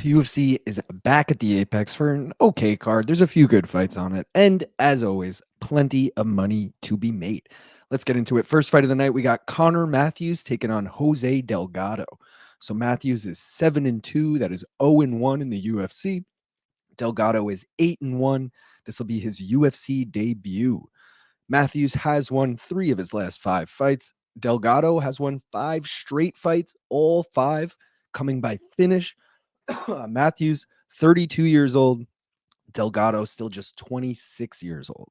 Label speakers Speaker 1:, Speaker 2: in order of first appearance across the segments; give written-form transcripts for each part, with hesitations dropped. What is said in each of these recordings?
Speaker 1: UFC is back at the Apex for an okay card. There's a few good fights on it. And as always, plenty of money to be made. Let's get into it. First fight of the night, we got Connor Matthews taking on Jose Delgado. So Matthews is 7-2. That is 0-1 in the UFC. Delgado is 8-1. This will be his UFC debut. Matthews has won 3 of his last 5 fights. Delgado has won 5 straight fights, all 5 coming by finish. Matthews, 32 years old. Delgado, still just 26 years old.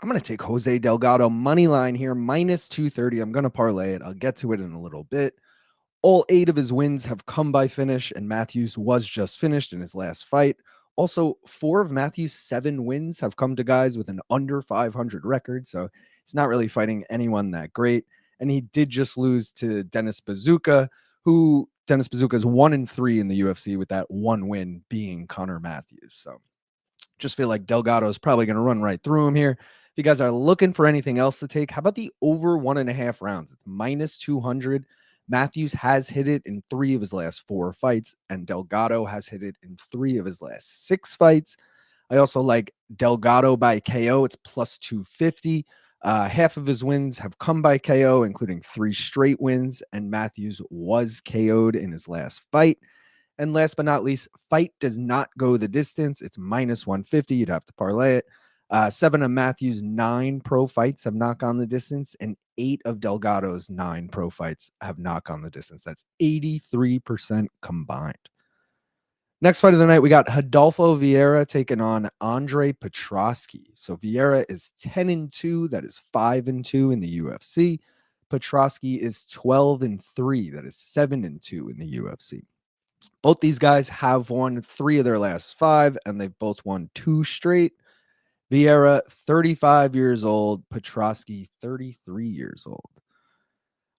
Speaker 1: I'm going to take Jose Delgado money line here, minus 230. I'm going to parlay it. I'll get to it in a little bit. All 8 of his wins have come by finish, and Matthews was just finished in his last fight. Also, 4 of Matthews' 7 wins have come to guys with an under 500 record, so he's not really fighting anyone that great. And he did just lose to Dennis Bazooka, who Dennis Bazooka is 1-3 in the UFC with that one win being Connor Matthews. So just feel like Delgado is probably going to run right through him here. If you guys are looking for anything else to take, how about the over 1.5 rounds? It's minus 200. Matthews has hit it in 3 of his last 4 fights, and Delgado has hit it in 3 of his last 6 fights. I also like Delgado by KO. It's plus 250. Half of his wins have come by KO, including 3 straight wins, and Matthews was KO'd in his last fight. And last but not least, fight does not go the distance. It's minus 150. You'd have to parlay it. 7 of Matthews' 9 pro fights have not gone the distance, and 8 of Delgado's 9 pro fights have not gone the distance. That's 83% combined. Next fight of the night, we got Rodolfo Vieira taking on Andre Petroski. So Vieira is 10-2. That is 5-2 in the UFC. Petroski is 12-3. That is 7-2 in the UFC. Both these guys have won 3 of their last 5, and they've both won 2 straight. Vieira, 35 years old. Petroski, 33 years old.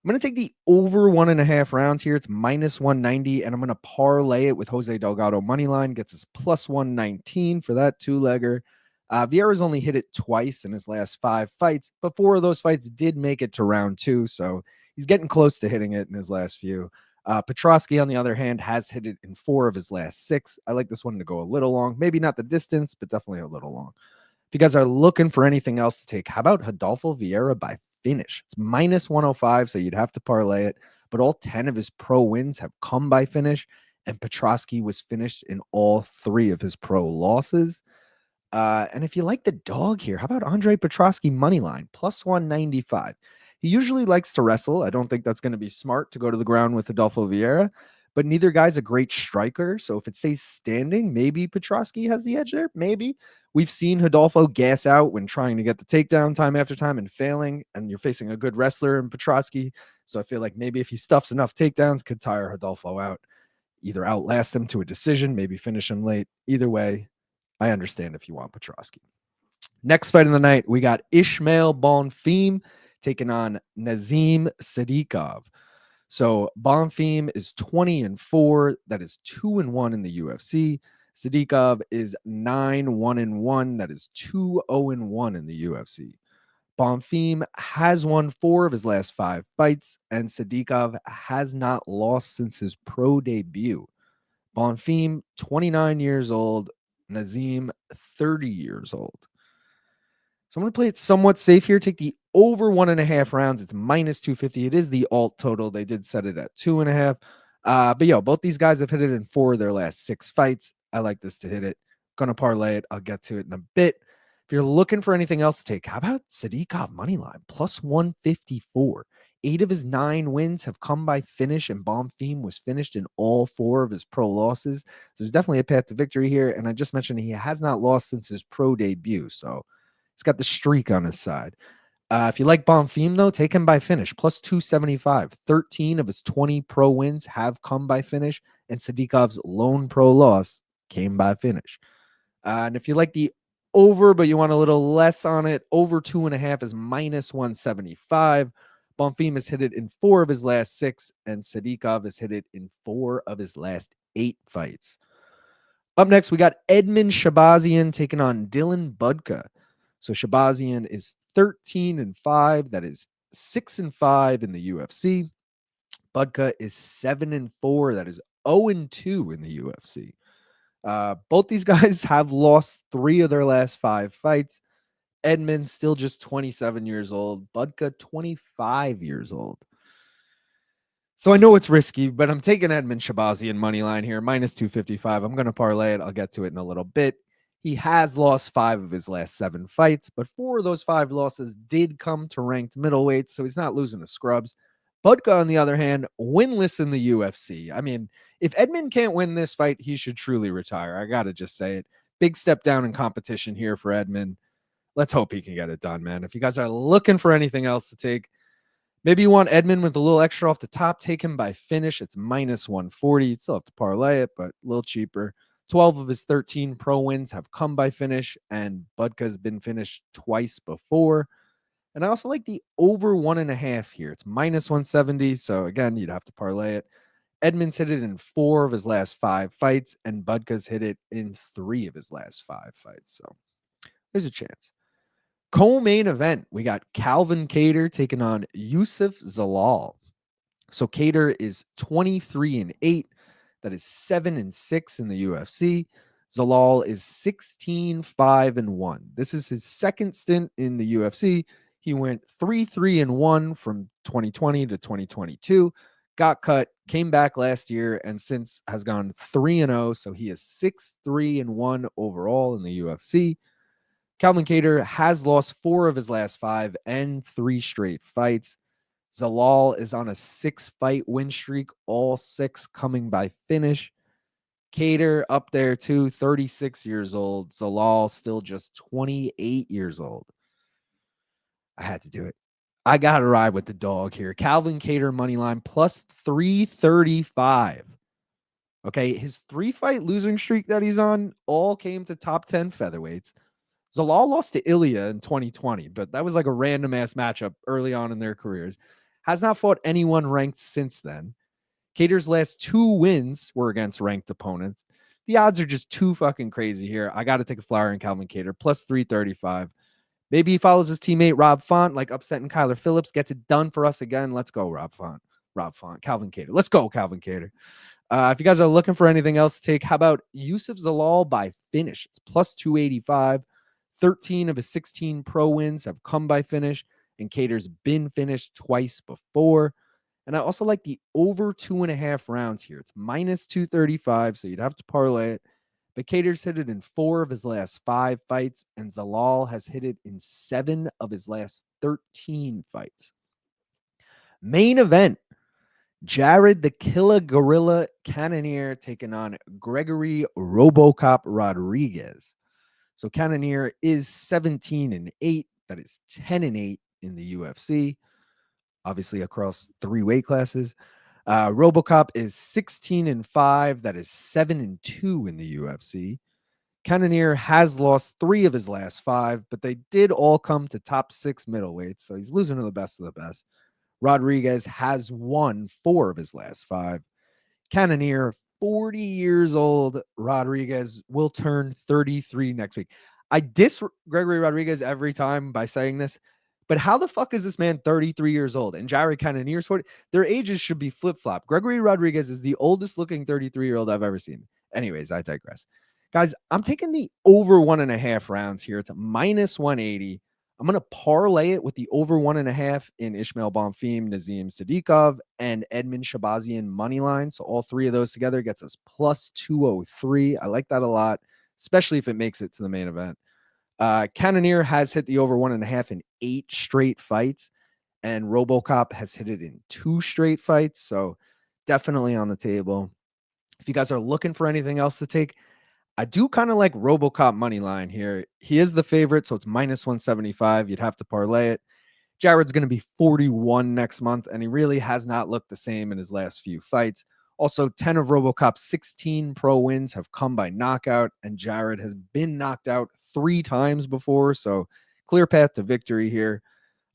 Speaker 1: I'm going to take the over 1.5 rounds here. It's minus 190, and I'm going to parlay it with Jose Delgado money line. Gets us plus 119 for that 2-legger. Vieira's only hit it twice in his last 5 fights, but 4 of those fights did make it to round 2, so he's getting close to hitting it in his last few. Petroski, on the other hand, has hit it in 4 of his last 6. I like this one to go a little long. Maybe not the distance, but definitely a little long. If you guys are looking for anything else to take, how about Rodolfo Vieira by finish? It's minus 105, so you'd have to parlay it. But all 10 of his pro wins have come by finish, and Petroski was finished in all 3 of his pro losses. And if you like the dog here, how about Andre Petroski money line, plus 195? He usually likes to wrestle. I don't think that's going to be smart to go to the ground with Rodolfo Vieira, but neither guy's a great striker. So if it stays standing, maybe Petroski has the edge there. Maybe. We've seen Rodolfo gas out when trying to get the takedown time after time and failing, and you're facing a good wrestler in Petroski. So I feel like maybe if he stuffs enough takedowns, could tire Rodolfo out, either outlast him to a decision, maybe finish him late. Either way, I understand if you want Petroski. Next fight of the night, we got Ismael Bonfim taking on Nazim Sadykhov. So Bonfim is 20-4. That is 2-1 in the UFC. Sadykhov is 9-1-1. That is 2-0-1 in the UFC. Bonfim has won 4 of his last 5 fights, and Sadykhov has not lost since his pro debut. Bonfim, 29 years old. Nazim, 30 years old. So I'm going to play it somewhat safe here. Take the over 1.5 rounds. It's minus 250. It is the alt total. They did set it at 2.5. But both these guys have hit it in 4 of their last 6 fights. I like this to hit it. Gonna parlay it. I'll get to it in a bit. If you're looking for anything else to take, how about Sadykhov money line plus 154? 8 of his 9 wins have come by finish, and Bonfim was finished in all 4 of his pro losses. So there's definitely a path to victory here. And I just mentioned he has not lost since his pro debut. So he's got the streak on his side. If you like Bonfim, though, take him by finish. Plus 275. 13 of his 20 pro wins have come by finish, and Sadykhov's lone pro loss came by finish. And if you like the over, but you want a little less on it, over 2.5 is minus 175. Bonfim has hit it in 4 of his last 6, and Sadykhov has hit it in 4 of his last 8 fights. Up next, we got Edmen Shahbazyan taking on Dylan Budka. So Shahbazyan is 13-5. That is 6-5 in the UFC. Budka is 7-4. That is 0-2 in the UFC. Both these guys have lost 3 of their last 5 fights. Edmen still just 27 years old. Budka 25 years old. So I know it's risky, but I'm taking Edmen Shahbazyan money line here, minus 255. I'm going to parlay it. I'll get to it in a little bit. He has lost 5 of his last 7 fights, but 4 of those 5 losses did come to ranked middleweights, so he's not losing to scrubs. Budka, on the other hand, winless in the UFC. I mean, if Edmen can't win this fight, he should truly retire. I got to just say it. Big step down in competition here for Edmen. Let's hope he can get it done, man. If you guys are looking for anything else to take, maybe you want Edmen with a little extra off the top, take him by finish. It's minus 140. You'd still have to parlay it, but a little cheaper. 12 of his 13 pro wins have come by finish, and Budka's been finished twice before. And I also like the over 1.5 here. It's minus 170. So again, you'd have to parlay it. Edmen's hit it in 4 of his last 5 fights, and Budka's hit it in 3 of his last 5 fights. So there's a chance. Co-main event, we got Calvin Kattar taking on Youssef Zalal. So Kattar is 23-8. That is 7-6 in the UFC. Zalal is 16-5-1. This is his second stint in the UFC. He went 3-3-1 from 2020 to 2022. Got cut, came back last year, and since has gone 3-0. So he is 6-3-1 overall in the UFC. Calvin Kattar has lost 4 of his last 5 and 3 straight fights. Zalal is on a 6-fight win streak, all 6 coming by finish. Kattar up there too, 36 years old. Zalal still just 28 years old. I had to do it. I got to ride with the dog here. Calvin Kattar money line plus 335. Okay, his 3-fight losing streak that he's on all came to top 10 featherweights. Zalal lost to Ilya in 2020, but that was like a random ass matchup early on in their careers. Has not fought anyone ranked since then. Kattar's last 2 wins were against ranked opponents. The odds are just too fucking crazy here. I got to take a flyer in Calvin Kattar, plus 335. Maybe he follows his teammate Rob Font, like upsetting Kyler Phillips, gets it done for us again. Let's go, Rob Font. Calvin Kattar. Let's go, Calvin Kattar. If you guys are looking for anything else to take, how about Youssef Zalal by finish? It's plus 285. 13 of his 16 pro wins have come by finish, and Kattar's been finished twice before. And I also like the over 2.5 rounds here. It's minus 235, so you'd have to parlay it. But Kattar's hit it in 4 of his last 5 fights, and Zalal has hit it in 7 of his last 13 fights. Main event, Jared the Killer Gorilla Cannonier taking on Gregory Robocop Rodrigues. So Cannonier is 17-8. That is 10-8 in the UFC, obviously across 3 weight classes. Robocop is 16-5. That is 7-2 in the UFC. Cannonier has lost 3 of his last 5, but they did all come to top 6 middleweights, so he's losing to the best of the best. Rodrigues has won 4 of his last 5. Cannonier, 40 years old. Rodrigues will turn 33 next week. I diss Gregory Rodrigues every time by saying this, but how the fuck is this man 33 years old? And Jared Cannonier's 40. Their ages should be flip-flop. Gregory Rodrigues is the oldest looking 33-year-old I've ever seen. Anyways, I digress. Guys, I'm taking the over 1.5 rounds here. It's a minus 180. I'm going to parlay it with the over 1.5 in Ismael Bonfim, Nazim, Sadykhov, and Edmen Shahbazyan money line. So all 3 of those together gets us plus 203. I like that a lot, especially if it makes it to the main event. Cannonier has hit the over 1.5 in 8 straight fights, and Robocop has hit it in 2 straight fights. So definitely on the table. If you guys are looking for anything else to take, I do kind of like Robocop money line here. He is the favorite, so it's minus 175. You'd have to parlay it. Jared's going to be 41 next month, and he really has not looked the same in his last few fights. Also, 10 of Robocop's 16 pro wins have come by knockout, and Jared has been knocked out 3 times before, so clear path to victory here.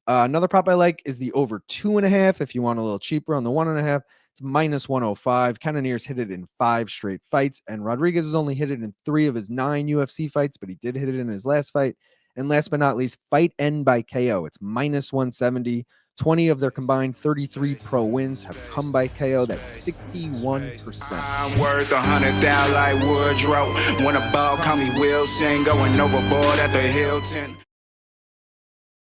Speaker 1: Another prop I like is the over 2.5. If you want a little cheaper on the 1.5, it's minus 105. Cannonier's hit it in 5 straight fights, and Rodrigues has only hit it in 3 of his 9 UFC fights, but he did hit it in his last fight. And last but not least, fight end by KO. It's minus 170. 20 of their combined 33 pro wins have come by KO. That's 61%.
Speaker 2: I'm worth 100,000 like Woodrow. When a ball call me Wilson, going overboard at the Hilton.